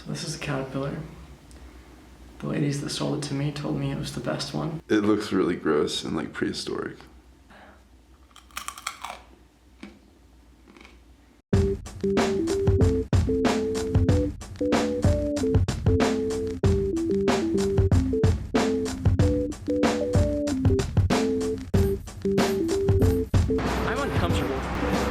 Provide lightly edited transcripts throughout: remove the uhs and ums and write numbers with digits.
This is a caterpillar. The ladies that sold it to me told me it was the best one. It looks really gross and like prehistoric. I'm uncomfortable.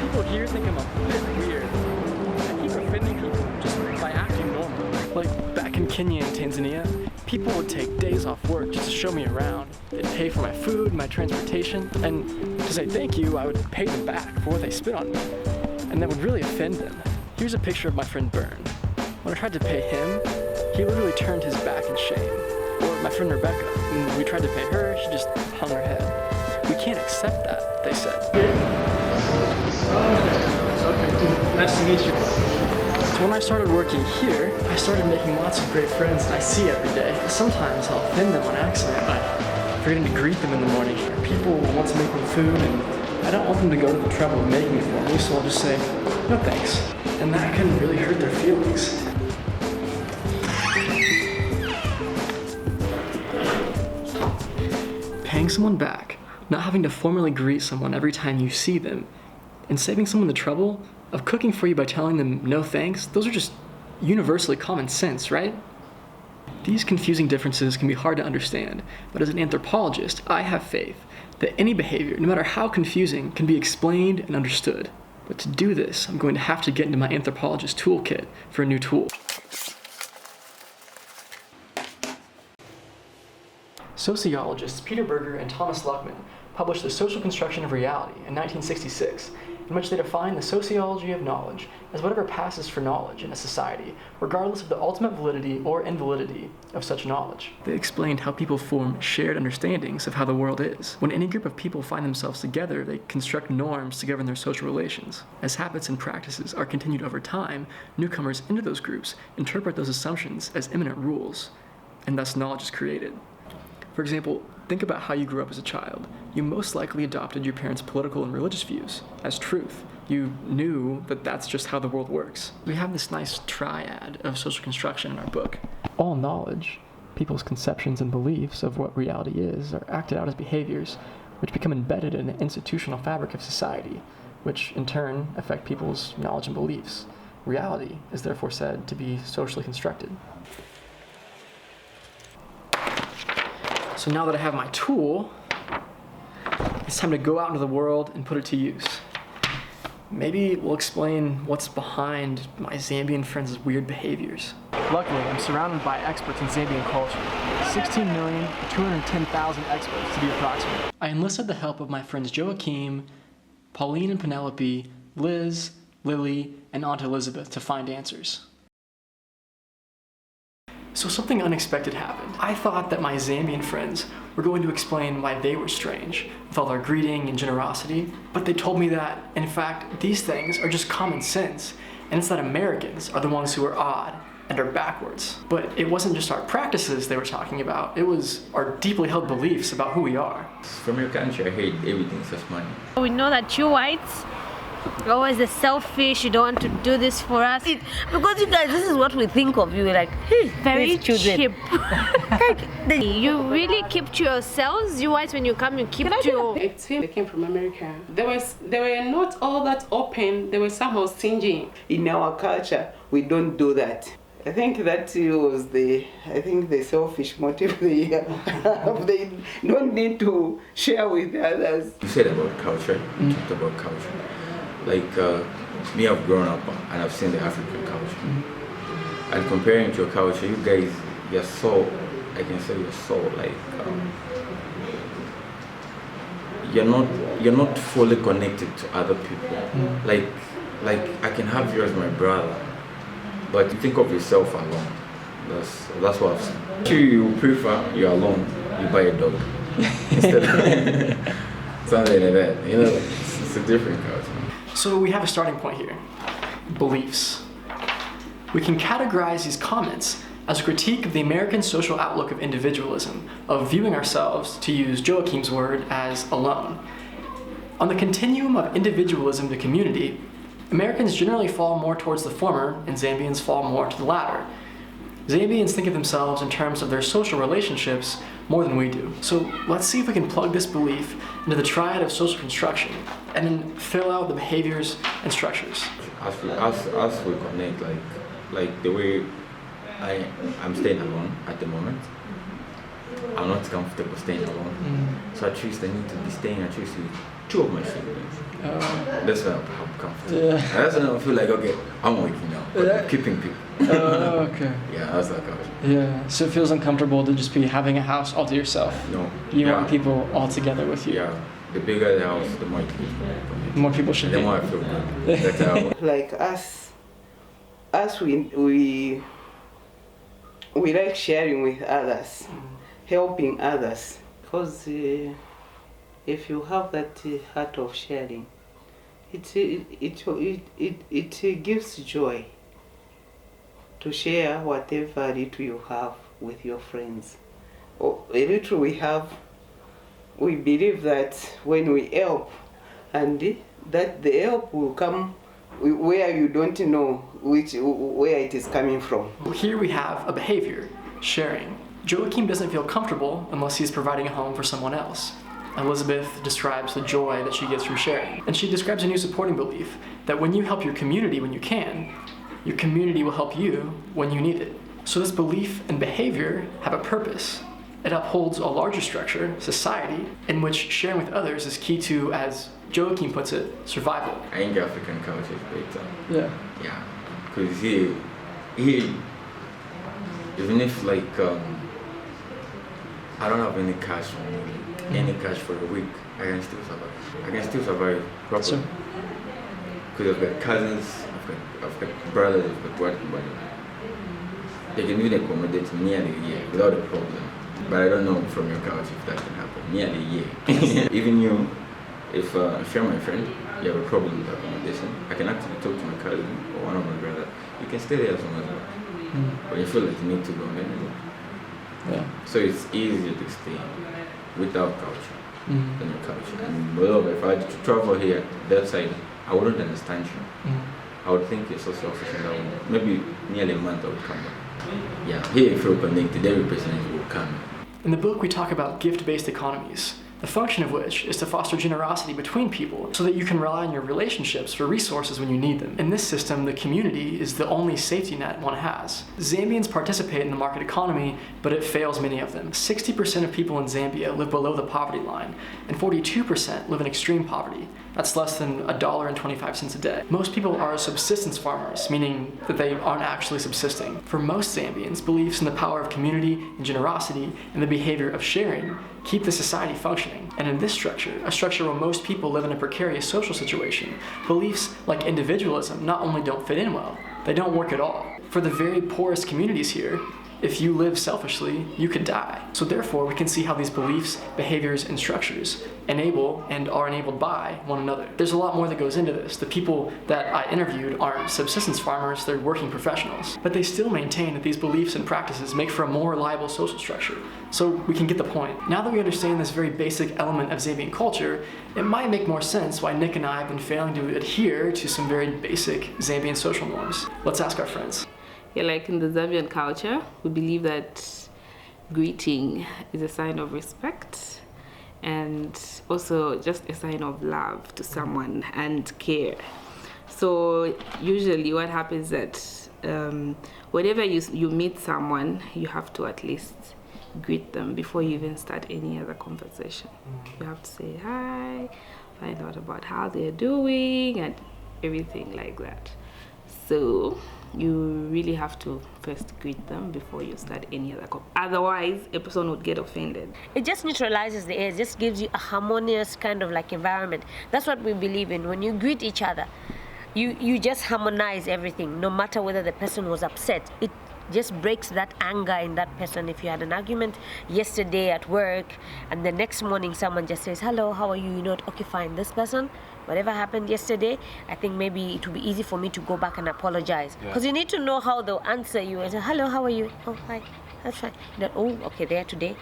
People here think I'm a bit weird. I keep offending people just by acting normal. Like back in Kenya and Tanzania, people would take days off work just to show me around. They'd pay for my food, my transportation, and to say thank you, I would pay them back for what they spit on me. And that would really offend them. Here's a picture of my friend Bern. When I tried to pay him, he literally turned his back in shame. Or my friend Rebecca, when we tried to pay her, she just hung her head. We can't accept that, they said. Okay, nice to meet you. So when I started working here, I started making lots of great friends that I see every day. Sometimes I'll offend them on accident by forgetting to greet them in the morning. People want to make me food, and I don't want them to go to the trouble of making it for me, so I'll just say, no thanks. And that can really hurt their feelings. Paying someone back, not having to formally greet someone every time you see them, and saving someone the trouble of cooking for you by telling them no thanks, those are just universally common sense, right? These confusing differences can be hard to understand, but as an anthropologist, I have faith that any behavior, no matter how confusing, can be explained and understood. But to do this, I'm going to have to get into my anthropologist toolkit for a new tool. Sociologists Peter Berger and Thomas Luckman published The Social Construction of Reality in 1966, in which they define the sociology of knowledge as whatever passes for knowledge in a society, regardless of the ultimate validity or invalidity of such knowledge. They explained how people form shared understandings of how the world is. When any group of people find themselves together, they construct norms to govern their social relations. As habits and practices are continued over time, newcomers into those groups interpret those assumptions as immanent rules, and thus knowledge is created. For example, think about how you grew up as a child. You most likely adopted your parents' political and religious views as truth. You knew that that's just how the world works. We have this nice triad of social construction in our book. All knowledge, people's conceptions and beliefs of what reality is, are acted out as behaviors which become embedded in the institutional fabric of society, which in turn affect people's knowledge and beliefs. Reality is therefore said to be socially constructed. So now that I have my tool, it's time to go out into the world and put it to use. Maybe we'll explain what's behind my Zambian friends' weird behaviors. Luckily, I'm surrounded by experts in Zambian culture. 16,210,000 experts to be approximate. I enlisted the help of my friends Joachim, Pauline and Penelope, Liz, Lily, and Aunt Elizabeth to find answers. So something unexpected happened. I thought that my Zambian friends were going to explain why they were strange with all their greeting and generosity, but they told me that, in fact, these things are just common sense, and it's that Americans are the ones who are odd and are backwards. But it wasn't just our practices they were talking about, it was our deeply held beliefs about who we are. From your country, I hate everything just money. We know that you whites you're always the selfish, you don't want to do this for us. Because you guys, this is what we think of you. We're like, hey, Very these children. cheap. You really keep to yourselves. You whites, when you come, you keep to. It's him. They came from America. They were not all that open. They were somehow stingy. In our culture, we don't do that. I think that was the selfish motive. They don't need to share with others. You said about culture, you talked about culture. Like me, I've grown up and I've seen the African culture. And comparing to your culture, you guys, you're so, I can say you're so like, you're not fully connected to other people. Like I can have you as my brother, but you think of yourself alone. That's what I've seen. Actually, you prefer you're alone, you buy a dog instead of something like that. You know, it's a different culture. So we have a starting point here. Beliefs. We can categorize these comments as a critique of the American social outlook of individualism, of viewing ourselves, to use Joachim's word, as alone. On the continuum of individualism to community, Americans generally fall more towards the former and Zambians fall more to the latter. Zambians think of themselves in terms of their social relationships more than we do. So let's see if we can plug this belief into the triad of social construction and then fill out the behaviors and structures. As we connect, like the way I'm staying alone at the moment, I'm not comfortable staying alone. So at least I need to be staying at least with two of my siblings. That's why I'm comfortable. Yeah. And that's when I feel like, okay, I'm working now, but I'm keeping people. Okay. Yeah, that's like how Yeah, so it feels uncomfortable to just be having a house all to yourself. No. You Yeah. want people all together with you. Yeah, the bigger the house, the more it is. More people should The be. more I feel good. That's how. Like us we like sharing with others, helping others, because if you have that heart of sharing, it gives joy to share whatever little you have with your friends. Or a little we have, we believe that when we help, and that the help will come where you don't know where it is coming from. Here we have a behavior, sharing. Joachim doesn't feel comfortable unless he's providing a home for someone else. Elizabeth describes the joy that she gets from sharing. And she describes a new supporting belief that when you help your community when you can, your community will help you when you need it. So this belief and behavior have a purpose. It upholds a larger structure, society, in which sharing with others is key to, as Joachim puts it, survival. I think African culture is better. Yeah. Yeah, because here, even if like I don't have any cash on me, any cash for a week, I can still survive. Properly. So, Because I've got cousins, I've got brothers, I've got what. They can even accommodate nearly a year without a problem. But I don't know from your couch if that can happen. Nearly a year. Even you, if you're my friend, you have a problem with accommodation, I can actually talk to my cousin or one of my brothers. You can stay there as long as you want. But you feel like you need to go, then you go. yeah. So it's easier to stay without culture than your culture. And moreover, if I had to travel here, that side, I wouldn't understand you. I would think you're so selfish and I would, maybe nearly a month I would come back. Yeah, here if you're connected, every person will come. In the book, we talk about gift-based economies, the function of which is to foster generosity between people so that you can rely on your relationships for resources when you need them. In this system, the community is the only safety net one has. Zambians participate in the market economy, but it fails many of them. 60% of people in Zambia live below the poverty line, and 42% live in extreme poverty. That's less than $1.25 a day. Most people are subsistence farmers, meaning that they aren't actually subsisting. For most Zambians, beliefs in the power of community and generosity and the behavior of sharing keep the society functioning. And in this structure, a structure where most people live in a precarious social situation, beliefs like individualism not only don't fit in well, they don't work at all. For the very poorest communities here, if you live selfishly, you could die. So therefore, we can see how these beliefs, behaviors, and structures enable and are enabled by one another. There's a lot more that goes into this. The people that I interviewed aren't subsistence farmers, they're working professionals. But they still maintain that these beliefs and practices make for a more reliable social structure. So we can get the point. Now that we understand this very basic element of Zambian culture, it might make more sense why Nick and I have been failing to adhere to some very basic Zambian social norms. Let's ask our friends. Yeah, like in the Zambian culture, we believe that greeting is a sign of respect and also just a sign of love to someone and care. So usually what happens is that whenever you meet someone, you have to at least greet them before you even start any other conversation. You have to say hi, find out about how they're doing and everything like that. So you really have to first greet them before you start any other otherwise a person would get offended. It just neutralizes the air. It just gives you a harmonious kind of like environment. That's what we believe in. When you greet each other, you just harmonize everything, no matter whether the person was upset. It just breaks that anger in that person. If you had an argument yesterday at work and the next morning someone just says, hello, how are you? You know, okay, fine, this person, whatever happened yesterday, I think maybe it will be easy for me to go back and apologize. Because you need to know how they'll answer you and say, hello, how are you? Oh, hi, that's fine. Then, oh, okay, there today.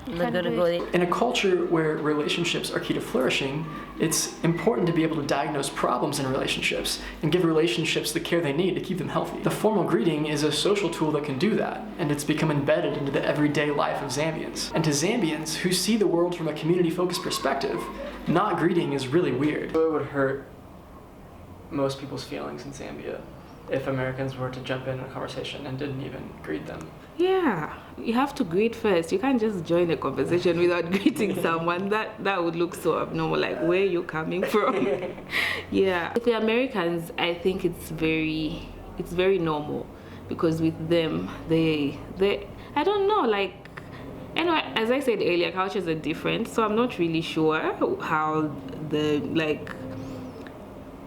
I'm not going to go there. In a culture where relationships are key to flourishing, it's important to be able to diagnose problems in relationships and give relationships the care they need to keep them healthy. The formal greeting is a social tool that can do that, and it's become embedded into the everyday life of Zambians. And to Zambians who see the world from a community-focused perspective, not greeting is really weird. It would hurt most people's feelings in Zambia if Americans were to jump in a conversation and didn't even greet them. Yeah, you have to greet first. You can't just join a conversation without greeting someone. That would look so abnormal, like where you coming from. Yeah. With the Americans, I think it's very normal, because with them, they I don't know, like, anyway, as I said earlier, cultures are different, so I'm not really sure how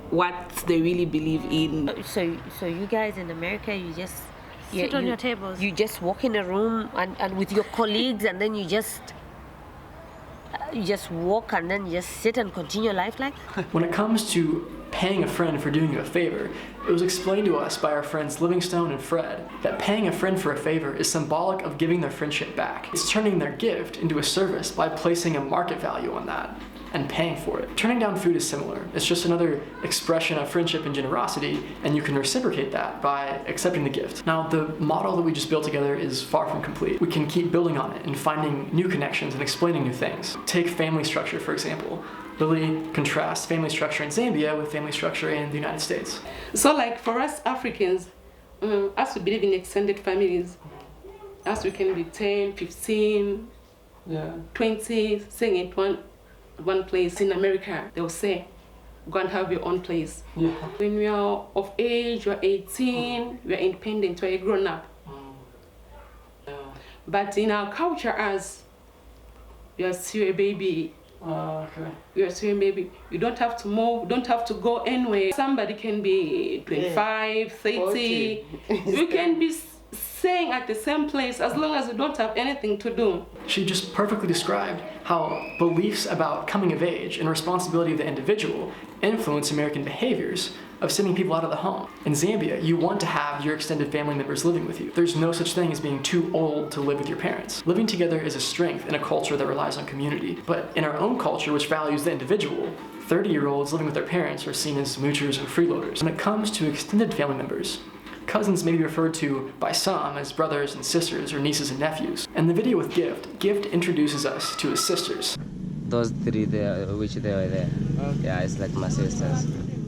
what they really believe in. So you guys in America, you just Sit on your tables. You just walk in a room and with your colleagues, and then you just walk and then you just sit and continue life like that? When it comes to paying a friend for doing you a favor, it was explained to us by our friends Livingstone and Fred that paying a friend for a favor is symbolic of giving their friendship back. It's turning their gift into a service by placing a market value on that and paying for it. Turning down food is similar. It's just another expression of friendship and generosity, and you can reciprocate that by accepting the gift. Now, the model that we just built together is far from complete. We can keep building on it and finding new connections and explaining new things. Take family structure, for example. Lily contrasts family structure in Zambia with family structure in the United States. So like for us Africans, as we believe in extended families, as we can be 10, 15, 20, staying at one place. In America, they'll say, go and have your own place. Yeah. When we are of age, you're 18, we're independent, we're a grown up. Yeah. But in our culture, as you're still a baby, Okay. you're still a baby, you don't have to move, don't have to go anywhere. Somebody can be 25, 30, you can be staying at the same place as long as you don't have anything to do. She just perfectly described how beliefs about coming of age and responsibility of the individual influence American behaviors of sending people out of the home. In Zambia, you want to have your extended family members living with you. There's no such thing as being too old to live with your parents. Living together is a strength in a culture that relies on community. But in our own culture, which values the individual, 30-year-olds living with their parents are seen as moochers and freeloaders. When it comes to extended family members, cousins may be referred to by some as brothers and sisters or nieces and nephews. In the video with Gift introduces us to his sisters. Those three there, which they were there. Yeah, it's like my sisters.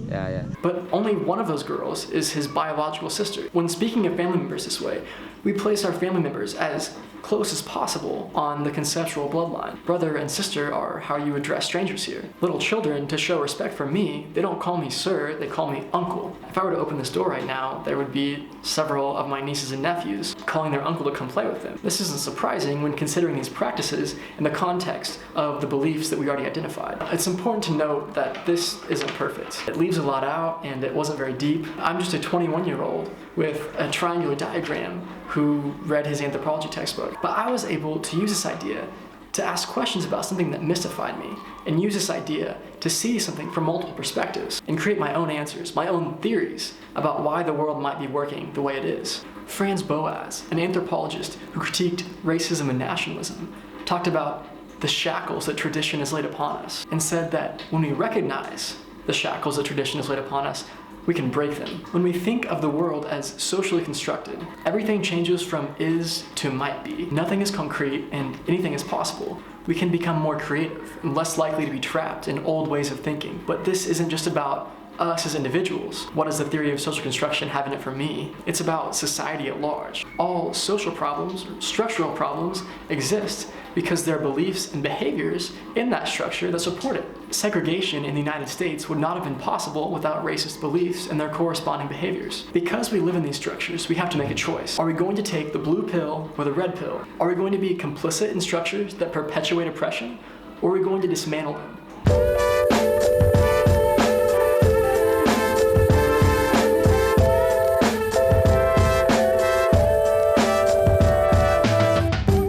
Yeah. But only one of those girls is his biological sister. When speaking of family members this way, we place our family members as close as possible on the conceptual bloodline. Brother and sister are how you address strangers here. Little children, to show respect for me, they don't call me sir, they call me uncle. If I were to open this door right now, there would be several of my nieces and nephews calling their uncle to come play with them. This isn't surprising when considering these practices in the context of the beliefs that we already identified. It's important to note that this isn't perfect. It leaves a lot out and it wasn't very deep. I'm just a 21-year-old with a triangular diagram who read his anthropology textbook. But I was able to use this idea to ask questions about something that mystified me and use this idea to see something from multiple perspectives and create my own answers, my own theories about why the world might be working the way it is. Franz Boas, an anthropologist who critiqued racism and nationalism, talked about the shackles that tradition has laid upon us and said that when we recognize the shackles that tradition has laid upon us, we can break them. When we think of the world as socially constructed, everything changes from is to might be. Nothing is concrete and anything is possible. We can become more creative and less likely to be trapped in old ways of thinking. But this isn't just about us as individuals. What does the theory of social construction have in it for me? It's about society at large. All social problems, or structural problems, exist because there are beliefs and behaviors in that structure that support it. Segregation in the United States would not have been possible without racist beliefs and their corresponding behaviors. Because we live in these structures, we have to make a choice. Are we going to take the blue pill or the red pill? Are we going to be complicit in structures that perpetuate oppression, or are we going to dismantle them?